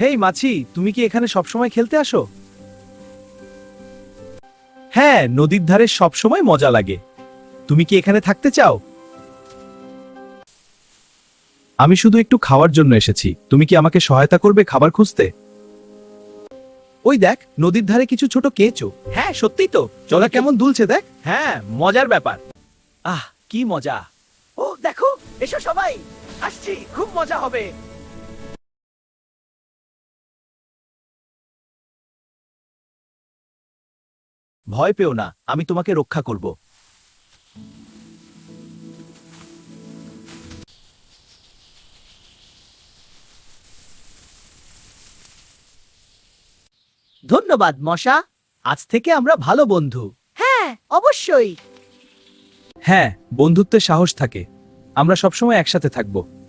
হেই মাছি, তুমি কি এখানে সবসময় খেলতে আসো? হ্যাঁ, নদীর ধারে সবসময় মজা লাগে। তুমি কি এখানে থাকতে চাও? আমি শুধু একটু খাওয়ার জন্য এসেছি। তুমি কি আমাকে সহায়তা করবে খাবার খুঁজতে? ওই দেখ, নদীর ধারে কিছু ছোট কেঁচো। হ্যাঁ, সত্যিই তো। জলা কেমন দুলছে দেখ। হ্যাঁ, মজার ব্যাপার। আহ, কি মজা। ও দেখো, এসো সবাই, আসছি, খুব মজা হবে। ভয় পেও না, আমি তোমাকে রক্ষা করব। ধন্যবাদ মশা। আজ থেকে আমরা ভালো বন্ধু। হ্যাঁ, অবশ্যই। হ্যাঁ, বন্ধুত্বে সাহস থাকে। আমরা সবসময় একসাথে থাকবো।